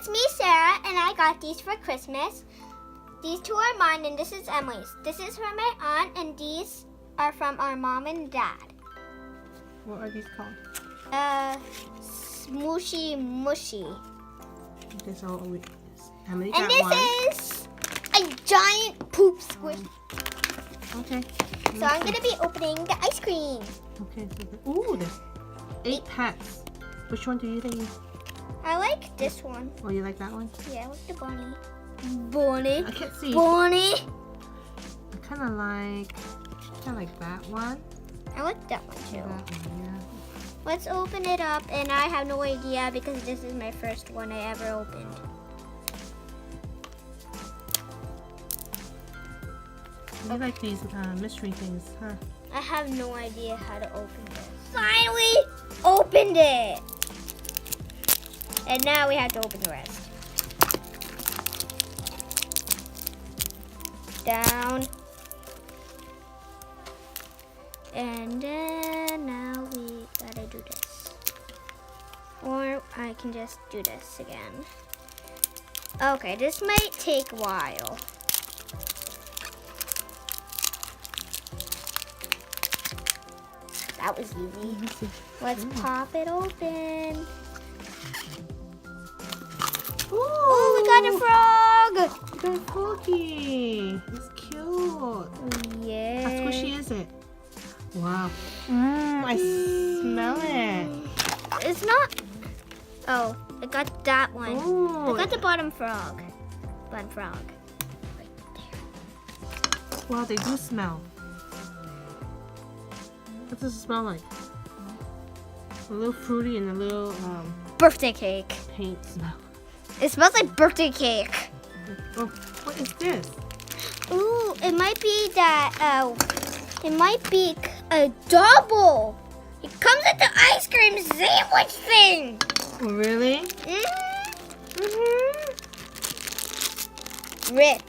it's me, Sarah, and I got these for Christmas. These two are mine, and this is Emily's. This is from my aunt, and these are from our mom and dad. What are these called? Smooshy Mushy. Okay, so Emily And got this one. is a giant poop squish. Okay. So I'm going to be opening the ice cream. Okay. Ooh, there's 8 packs. Which one do you think? I like this one. Oh, you like that one? Yeah, I like the bunny. Bunny. I can't see. Bunny. I kind of like that one. I like that one too. That one, yeah. Let's open it up, and I have no idea because this is my first one I ever opened. You like these mystery things, huh? I have no idea how to open this. Finally opened it! And now we have to open the rest. Down. And then now we gotta do this. Or I can just do this again. Okay, this might take a while. That was easy. Let's pop it open. Oh, we got a frog! You got a cookie. It's cute. Yeah. How squishy is it? Wow. I smell it. It's not. Oh, I got that one. Ooh. I got the bottom frog. Bottom frog. Right there. Wow, they do smell. What does it smell like? A little fruity and a little Birthday cake. paint smell. It smells like birthday cake. Oh, what is this? Ooh, it might be that. It might be a double. It comes with the ice cream sandwich thing. Oh, really? Rip.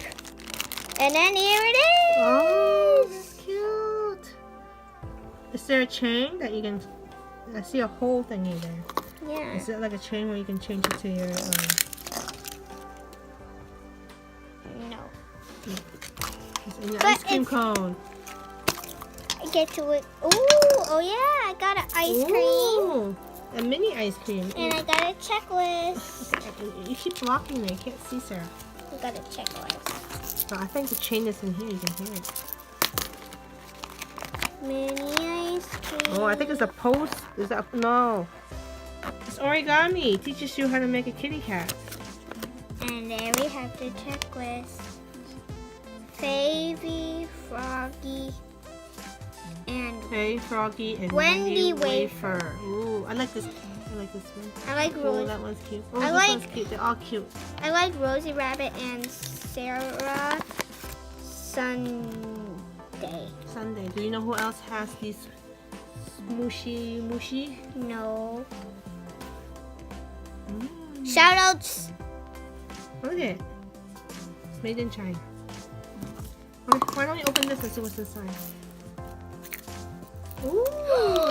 And then here it is. Oh, that's cute. Is there a chain that you can? I see a whole thingy there. Yeah. Is it like a chain where you can change it to your? No. It's in your But ice cream it's- cone. I get to it. Ooh, oh yeah, I got an ice cream. Ooh, a mini ice cream. And I got a checklist. You keep blocking me. I can't see, Sarah. I got a checklist. So I think the chain is in here. You can hear it. Mini ice cream. Oh, I think it's a post. Is that no? It's origami. It teaches you how to make a kitty cat. And there we have the checklist. Favy, Froggy, and Hey, Froggy and Wendy Wafer. Ooh, I like this. I like this one. I like Oh, Rose. that one's cute. Oh, I this like- one's cute. They're all cute. I like Rosie Rabbit and Sarah Sunday. Sunday. Do you know who else has these Smooshy Mushy? No. Mm. Shoutouts. Look at it. It's made in China. Why don't we open this and see what's inside? Ooh,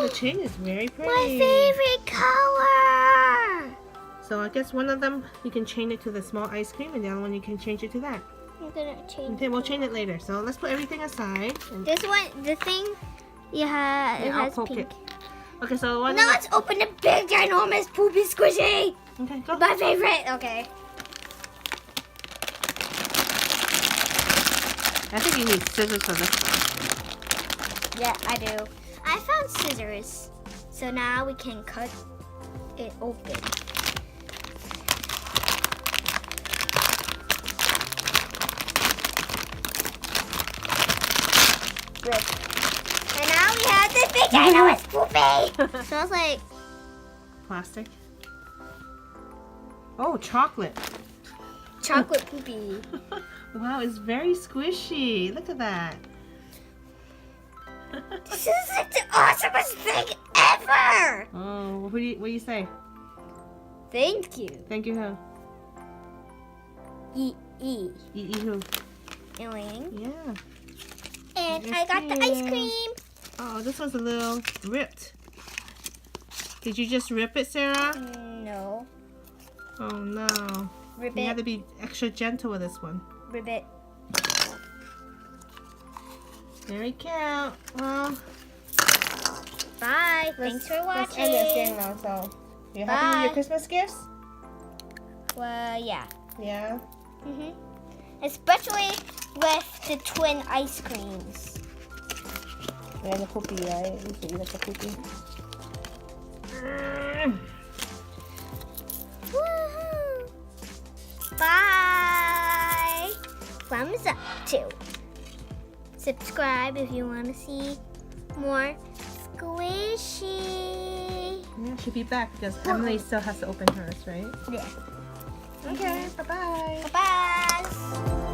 the chain is very pretty. My favorite color. So I guess one of them you can chain it to the small ice cream, and the other one you can change it to that. I'm gonna change. Okay, we'll chain it later. So let's put everything aside. And This one, the thing, yeah, it I'll has poke pink. it. Okay, so one. Now let's open the big, ginormous, poopy, squishy. Okay, go. My favorite. Okay. I think you need scissors for this one. Yeah, I do. I found scissors, so now we can cut it open. Rip. And now we have this big ginormous poopy. Smells like Plastic. Oh, chocolate. chocolate poopy. Wow, it's very squishy. Look at that. This is like the awesomest thing ever. Oh, what do you say? Thank you. Thank you, who? E. Who? Elaine. Yeah. And Yes, I got the ice yes. cream. Oh, this one's a little ripped. Did you just rip it, Sarah? No. Oh no. Ribbit. You have to be extra gentle with this one. Ribbit. Very cute. Well, Bye. Thanks for let's watching. end this game now. So, you happy with Bye. your Christmas gifts? Well, yeah. Yeah. Especially with the twin ice creams. Yeah, the cookie, right? You should eat like a cookie. Woohoo! Bye. Thumbs up too. Subscribe if you want to see more Squishy. Yeah, she'll be back because Emily still has to open hers, right? Yeah. Okay, bye-bye. Bye.